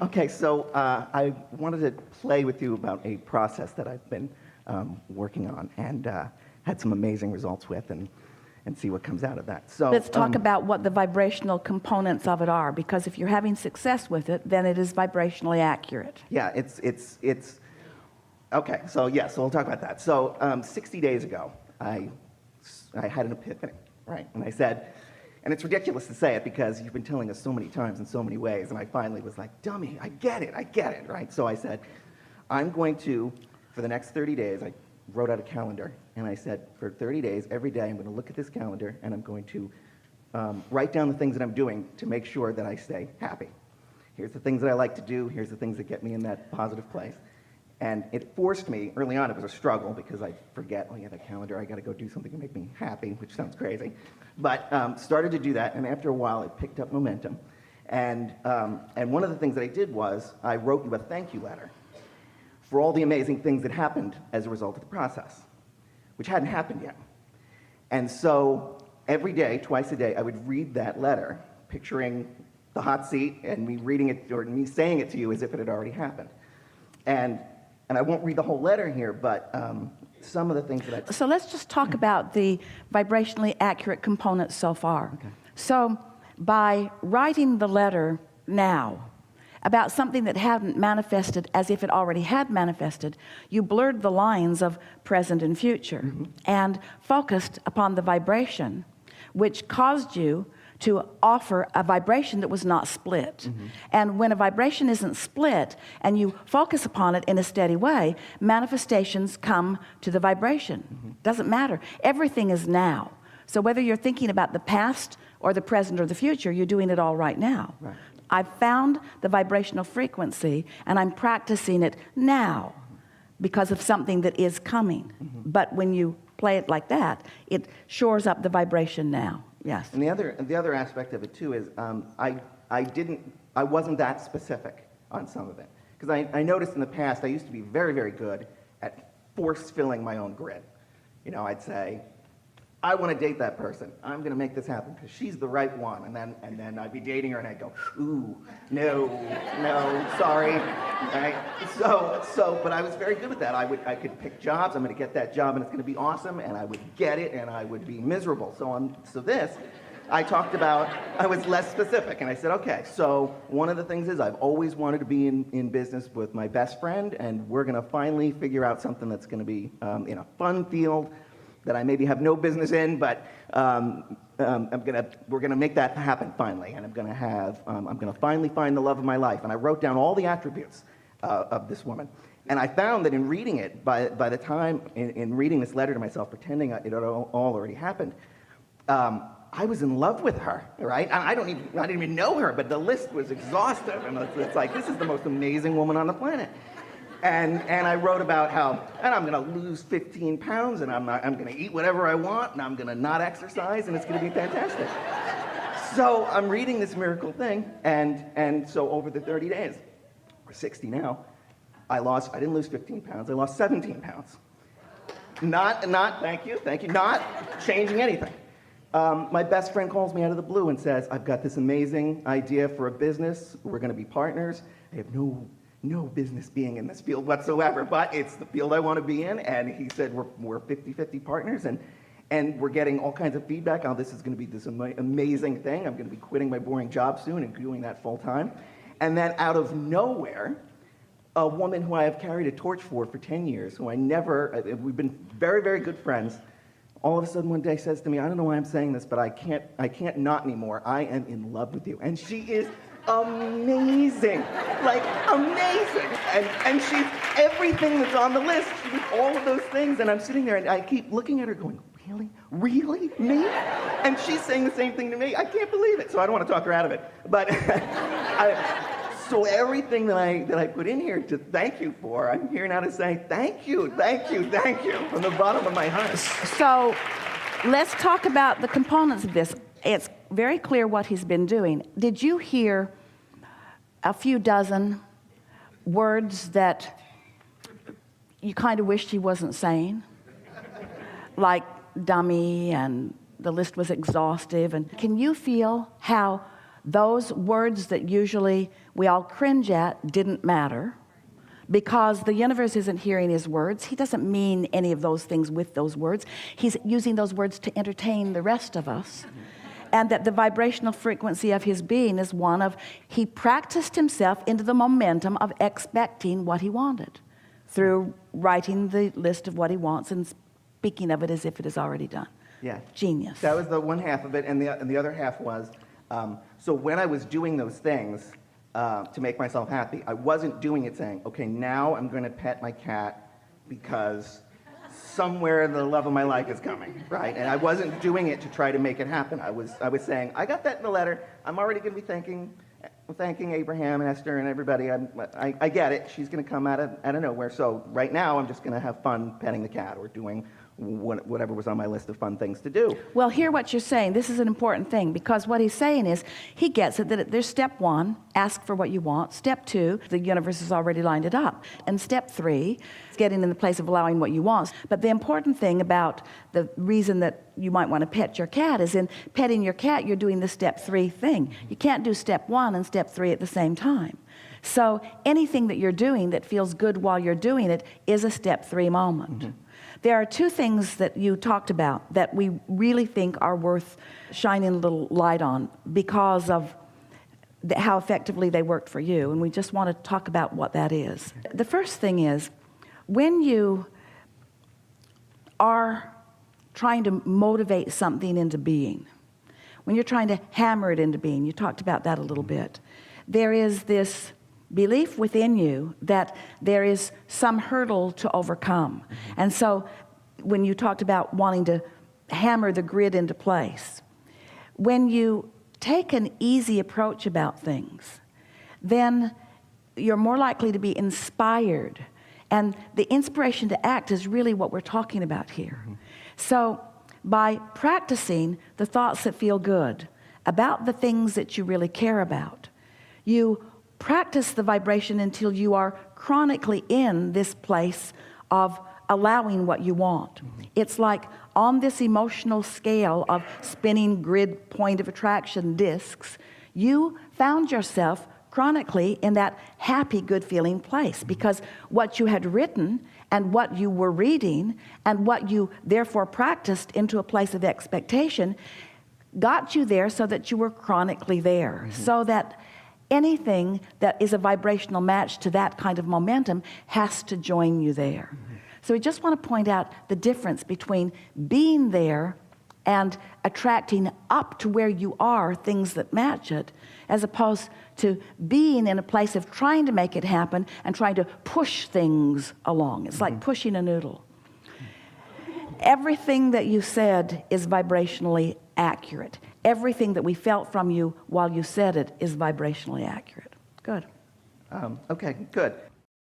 Okay, so I wanted to play with you about a process that I've been working on and had some amazing results with, and see what comes out of that. So Let's talk about what the vibrational components of it are, because if you're having success with it, then it is vibrationally accurate. Yeah, it's okay. So yeah, so we'll talk about that. So 60 days ago, I had an epiphany, right? And I said, and it's ridiculous to say it because you've been telling us so many times in so many ways, and I finally was like, dummy, I get it, right? So I said, I'm going to, for the next 30 days, I wrote out a calendar, and I said, for 30 days, every day, I'm going to look at this calendar, and I'm going to write down the things that I'm doing to make sure that I stay happy. Here's the things that I like to do, here's the things that get me in that positive place. And it forced me, early on it was a struggle because I'd forget, oh yeah, that calendar, I gotta go do something to make me happy, which sounds crazy. But started to do that, and after a while it picked up momentum. And one of the things that I did was, I wrote you a thank you letter for all the amazing things that happened as a result of the process, which hadn't happened yet. And so every day, twice a day, I would read that letter, picturing the hot seat and me reading it, or me saying it to you as if it had already happened. And I won't read the whole letter here, but some of the things that I... So let's just talk about the vibrationally accurate components so far. Okay. So by writing the letter now about something that hadn't manifested as if it already had manifested, you blurred the lines of present and future and focused upon the vibration, which caused you to offer a vibration that was not split. And when a vibration isn't split and you focus upon it in a steady way, manifestations come to the vibration. Doesn't matter. Everything is now. So whether you're thinking about the past or the present or the future, you're doing it all right now. Right. I've found the vibrational frequency and I'm practicing it now because of something that is coming. But when you play it like that, it shores up the vibration now. Yes. And the other aspect of it too is I wasn't that specific on some of it, because I noticed in the past I used to be very, very good at force filling my own grid. You know, I'd say, I want to date that person. I'm going to make this happen because she's the right one. And then I'd be dating her and I'd go, ooh, no, sorry. Right? But I was very good at that. I could pick jobs. I'm going to get that job and it's going to be awesome. And I would get it and I would be miserable. So this, I talked about, I was less specific. And I said, okay, so one of the things is I've always wanted to be in business with my best friend, and we're going to finally figure out something that's going to be in a fun field that I maybe have no business in, but we're gonna make that happen finally, and I'm gonna finally find the love of my life. And I wrote down all the attributes of this woman, and I found that in reading it, by the time in reading this letter to myself, pretending it had all already happened, I was in love with her, right? And I didn't even know her, but the list was exhaustive, and it's like, this is the most amazing woman on the planet. And I wrote about how, and I'm going to lose 15 pounds, and I'm going to eat whatever I want, and I'm going to not exercise, and it's going to be fantastic. So I'm reading this miracle thing, and so over the 30 days, or 60 now, I didn't lose 15 pounds, I lost 17 pounds. Not, thank you, not changing anything. My best friend calls me out of the blue and says, I've got this amazing idea for a business, we're going to be partners, I have no business being in this field whatsoever, but it's the field I want to be in. And he said we're 50-50 partners, and we're getting all kinds of feedback how this is going to be this amazing thing. I'm going to be quitting my boring job soon and doing that full time. And then out of nowhere, a woman who I have carried a torch for 10 years, who we've been very, very good friends, all of a sudden one day says to me, I don't know why I'm saying this, but I can't not anymore. I am in love with you. And she is amazing, like amazing, and she's everything that's on the list. She's all of those things, and I'm sitting there and I keep looking at her going, really, me? And she's saying the same thing to me. I can't believe it. So I don't want to talk her out of it, but so everything that I put in here to thank you for, I'm here now to say thank you from the bottom of my heart. So let's talk about the components of this. It's very clear what he's been doing. Did you hear a few dozen words that you kind of wished he wasn't saying? Like dummy, and the list was exhaustive. And can you feel how those words that usually we all cringe at didn't matter, because the universe isn't hearing his words. He doesn't mean any of those things with those words. He's using those words to entertain the rest of us. And that the vibrational frequency of his being is one of, he practiced himself into the momentum of expecting what he wanted through writing the list of what he wants and speaking of it as if it is already done. Yeah. Genius. That was the one half of it, and the other half was, so when I was doing those things to make myself happy, I wasn't doing it saying, okay, now I'm going to pet my cat because somewhere the love of my life is coming, right? And I wasn't doing it to try to make it happen. I was saying, I got that in the letter. I'm already going to be thanking Abraham and Esther and everybody. I get it. She's going to come out of nowhere. So right now, I'm just going to have fun petting the cat or doing whatever was on my list of fun things to do. Well, hear what you're saying. This is an important thing, because what he's saying is he gets it that there's step one, ask for what you want. Step two, the universe has already lined it up. And step three, getting in the place of allowing what you want. But the important thing about the reason that you might want to pet your cat is in petting your cat, you're doing the step three thing. You can't do step one and step three at the same time. So anything that you're doing that feels good while you're doing it is a step three moment. Mm-hmm. There are two things that you talked about that we really think are worth shining a little light on because of how effectively they worked for you, and we just want to talk about what that is. The first thing is, when you are trying to motivate something into being, when you're trying to hammer it into being, you talked about that a little bit, there is this belief within you that there is some hurdle to overcome. And so when you talked about wanting to hammer the grid into place, when you take an easy approach about things, then you're more likely to be inspired. And the inspiration to act is really what we're talking about here. Mm-hmm. So by practicing the thoughts that feel good about the things that you really care about, you practice the vibration until you are chronically in this place of allowing what you want. Mm-hmm. It's like on this emotional scale of spinning grid point of attraction discs, you found yourself chronically in that happy, good feeling place, because what you had written and what you were reading and what you therefore practiced into a place of expectation got you there so that you were chronically there. Mm-hmm. So that anything that is a vibrational match to that kind of momentum has to join you there. Mm-hmm. So we just want to point out the difference between being there and attracting up to where you are things that match it, as opposed to being in a place of trying to make it happen and trying to push things along. It's like pushing a noodle. Everything that you said is vibrationally accurate. Everything that we felt from you while you said it is vibrationally accurate. Good. Okay, good.